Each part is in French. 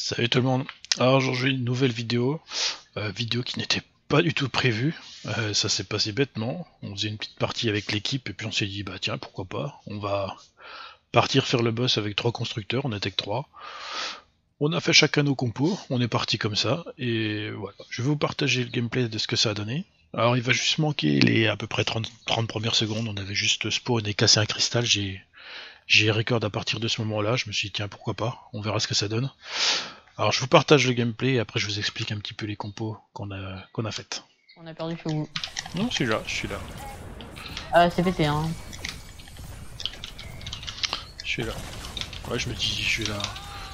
Salut tout le monde. Alors aujourd'hui une nouvelle vidéo, vidéo qui n'était pas du tout prévue. Ça s'est passé bêtement. On faisait une petite partie avec l'équipe et puis on s'est dit bah tiens pourquoi pas. On va partir faire le boss avec 3 constructeurs, on était que 3. On a fait chacun nos compos, on est parti comme ça et voilà. Je vais vous partager le gameplay de ce que ça a donné. Alors il va juste manquer les à peu près 30 premières secondes, on avait juste spawn et cassé un cristal, j'ai record à partir de ce moment là, je me suis dit tiens pourquoi pas, on verra ce que ça donne. Alors je vous partage le gameplay et après je vous explique un petit peu les compos qu'on a faites. On a perdu chez vous. Non, je suis là. Ah, c'est pété, hein. Je suis là. Ouais, je me dis, je vais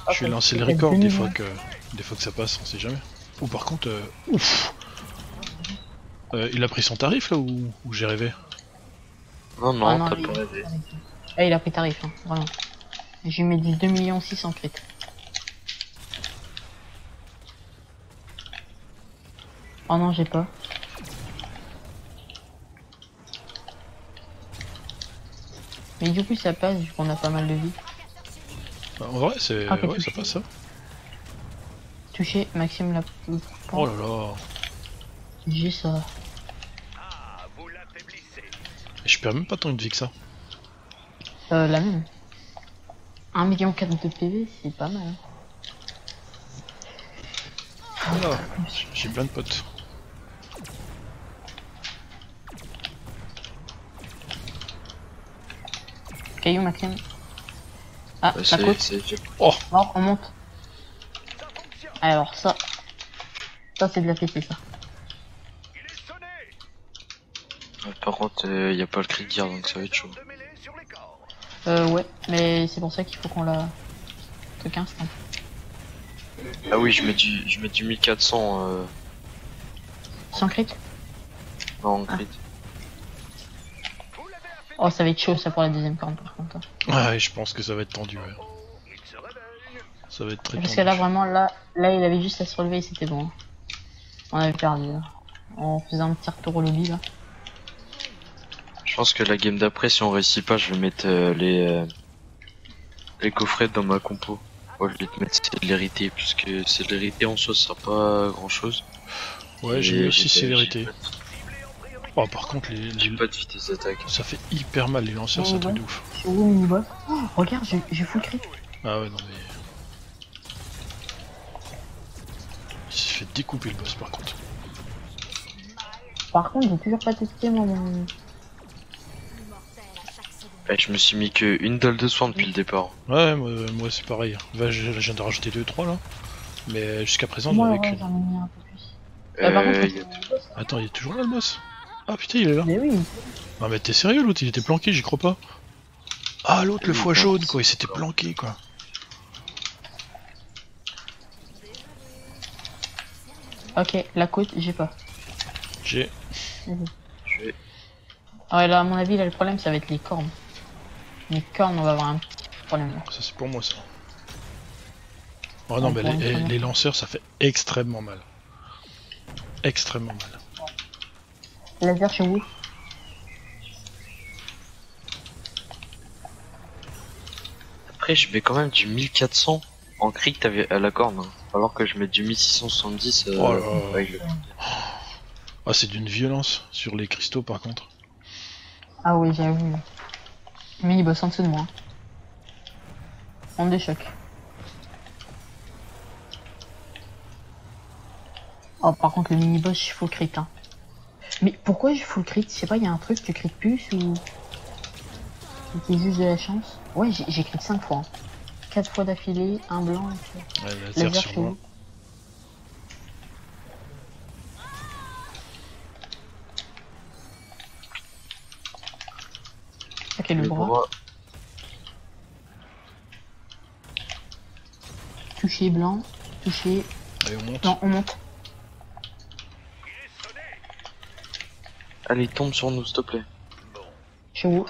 Ok, lancer le c'est record deux des minutes. fois que ça passe, on sait jamais. Ou par contre, ouf il a pris son tarif là ou j'ai rêvé? Non, non, Ah non, t'as lui, pas rêvé. ah, il a pris tarif, hein, vraiment. J'ai mis du 2 600 crit. Oh non, j'ai pas. Mais du coup, ça passe vu qu'on a pas mal de vie. En vrai, c'est. Ah, Ouais, ça passe ça. Touché, Maxime l'a. Oh là là. J'ai ça. Et je perds même pas tant de vie que ça. La même. 1,4 million de PV, c'est pas mal. Hein. Voilà, j'ai plein de potes. Caillou, Maxime. Ah, Ouais, ça coûte. Oh, Bon, on monte. Alors ça. Ça, c'est de la PC, ça. Par contre, y a pas le cri de guerre donc ça va être chaud. Ouais, mais c'est pour ça qu'il faut qu'on la. Truc instant. Ah oui, je mets du 1400 Sans crit. en crit. Oh, ça va être chaud ça pour la deuxième corne par contre. ouais, je pense que ça va être tendu. Ouais. Ça va être très Parce tendu. que là, vraiment, là, il avait juste à se relever et c'était bon. On avait perdu là. On faisait un petit retour au lobby là. Je pense que la game d'après, si on réussit pas, je vais mettre les coffrets dans ma compo. Ouais, je vais te mettre célérité, puisque célérité en soi ça sert pas à grand chose. Ouais, j'ai mis aussi sévérité. Oh, par contre, J'ai pas de vitesse d'attaque. ça fait hyper mal les lanceurs, c'est un truc de ouf. Je suis où mini boss. Oh, regarde, j'ai full crit. Ah ouais, non mais. Il s'est fait découper le boss par contre. Par contre, j'ai toujours pas testé moi mon. Ouais, je me suis mis que une dalle de soin depuis le départ. Ouais, moi c'est pareil. Là, je viens de rajouter 2-3 là. Mais jusqu'à présent, j'en Moi, avais ouais, qu'une. j'en ai mis un peu plus. Par contre, Y a- Attends, il est toujours là le boss? Ah putain, il est là. mais oui. Non mais t'es sérieux, l'autre il était planqué, j'y crois pas. Ah, l'autre, le Oui, foie non, jaune quoi, il c'est s'était d'accord. planqué quoi. Ok, la côte, j'ai pas. J'ai. Vas-y. Je vais- Ah ouais, là, à mon avis, là, le problème, ça va être les cornes. Les cornes, on va avoir un petit problème là. Ça c'est pour moi ça. Oh non, Ouais, mais pour une première. les lanceurs ça fait extrêmement mal. Extrêmement mal. Laser chez vous. Après, je mets quand même du 1400 en crit à la corne, hein. Alors que je mets du 1670 Oh là là. avec le... Ah, c'est d'une violence sur les cristaux par contre. Ah oui, j'avoue. Mini boss en dessous de moi. On des chocs. Oh, par contre, le mini boss, je full crit. Hein. Mais pourquoi je full crit? Je sais pas, il y a un truc, tu crit plus ou. C'est juste de la chance? Ouais, j'ai crit 5 fois. Hein. 4 fois d'affilée, un blanc. Et puis... Ouais, laser Laser sur chez moi. vous. Ok, le bras. Touché blanc. Touché. Allez, on monte. Non, on monte. Allez, tombe sur nous, s'il te plaît. Chez vous.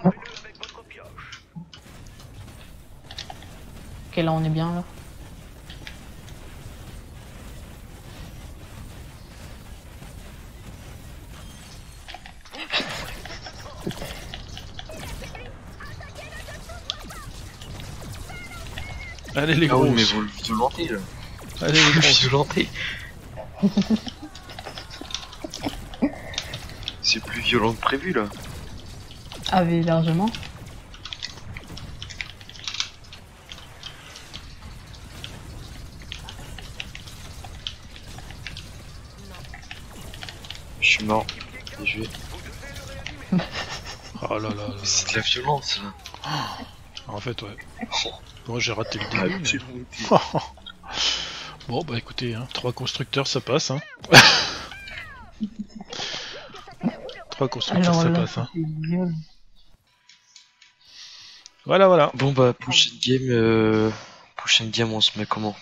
Ok, là, on est bien là. Allez les Ah oui, gros. mais vous le violentez là. Allez, les bronzes. Violenté. C'est plus violent que prévu là. Ah mais largement. Je suis mort. Bien joué. Oh là là là. C'est de la violence là. En fait, ouais. Moi j'ai raté le Ah, début. j'ai mais- monté. Bon bah écoutez, hein, 3 constructeurs ça passe. Hein. 3 constructeurs Alors ça là, passe. Hein. c'est violent. Voilà, voilà. Bon bah prochaine game on se met comment?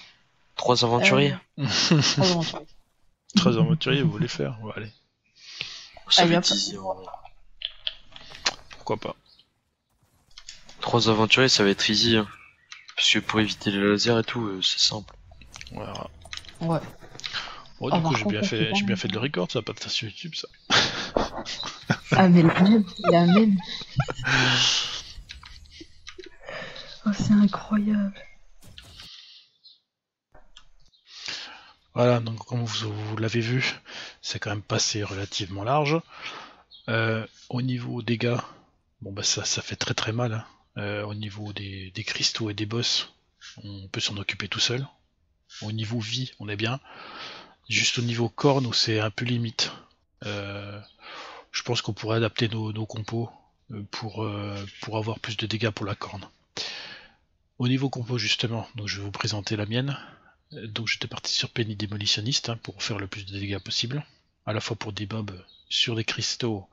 3 aventuriers? Trop aventurier. 13 aventuriers, vous voulez faire? Ouais, allez, Ça Allez, va hop. être easy, en vrai. pourquoi pas. 3 aventuriers ça va être easy hein. Parce que pour éviter les lasers et tout, c'est simple. Voilà. Ouais. Bon, Oh, du coup, par j'ai contre, bien c'est fait, pas j'ai bien mal. fait de le record, ça va pas être sur YouTube, ça. Ah mais la même. Oh c'est incroyable. Voilà, donc comme vous l'avez vu, c'est quand même passé relativement large. Au niveau dégâts, bon bah ça fait très très mal. Hein. Au niveau des cristaux et des boss, on peut s'en occuper tout seul. Au niveau vie, on est bien. Juste au niveau corne, où c'est un peu limite. Je pense qu'on pourrait adapter nos compos pour avoir plus de dégâts pour la corne. Au niveau compo justement, donc je vais vous présenter la mienne. Donc j'étais parti sur Penny Démolitionniste hein, pour faire le plus de dégâts possible, à la fois pour des mobs sur des cristaux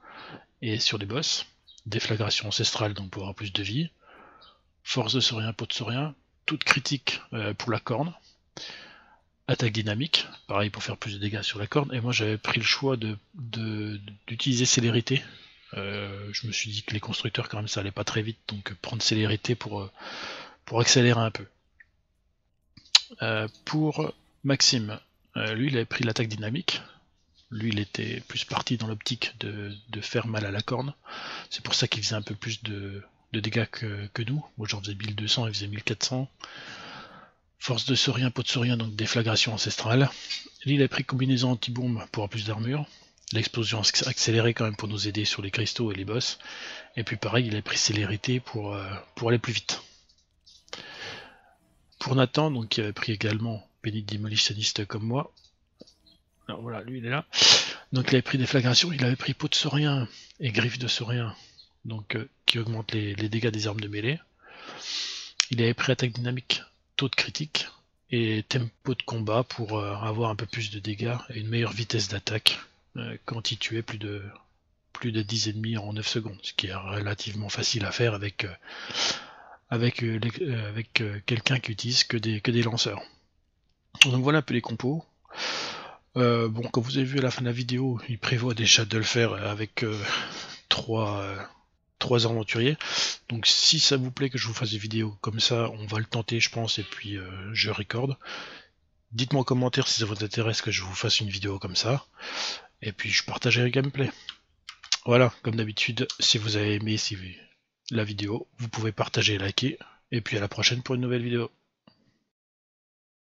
et sur des boss. Déflagration ancestrale donc pour avoir plus de vie. Force de saurien, peau de saurien, toute critique pour la corne. Attaque dynamique, pareil pour faire plus de dégâts sur la corne. Et moi j'avais pris le choix d'utiliser célérité. Je me suis dit que les constructeurs quand même ça allait pas très vite, donc prendre célérité pour accélérer un peu. Pour Maxime, lui il avait pris l'attaque dynamique. Lui il était plus parti dans l'optique de faire mal à la corne. C'est pour ça qu'il faisait un peu plus de dégâts que nous. Moi j'en faisais 1200, il faisait 1400. Force de saurien, peau de saurien, donc déflagration ancestrale. Lui il a pris combinaison anti-bombe pour avoir plus d'armure. L'explosion accélérée quand même pour nous aider sur les cristaux et les boss. Et puis pareil il a pris célérité pour aller plus vite. Pour Nathan, donc qui avait pris également Penny Démolitionniste comme moi. Alors voilà, lui il est là. Donc il avait pris déflagration, il avait pris peau de saurien et griffe de saurien, donc qui augmente les dégâts des armes de mêlée. Il avait pris attaque dynamique, taux de critique et tempo de combat pour avoir un peu plus de dégâts et une meilleure vitesse d'attaque quand il tuait plus de 10 ennemis en 9 secondes, ce qui est relativement facile à faire avec quelqu'un qui utilise que des lanceurs. Donc voilà un peu les compos. Bon, comme vous avez vu à la fin de la vidéo, il prévoit déjà de le faire avec 3 aventuriers. Donc si ça vous plaît que je vous fasse des vidéos comme ça, on va le tenter je pense et puis je recorde. Dites-moi en commentaire si ça vous intéresse que je vous fasse une vidéo comme ça. Et puis je partagerai le gameplay. Voilà, comme d'habitude, si vous avez aimé la vidéo, vous pouvez partager et liker. Et puis à la prochaine pour une nouvelle vidéo.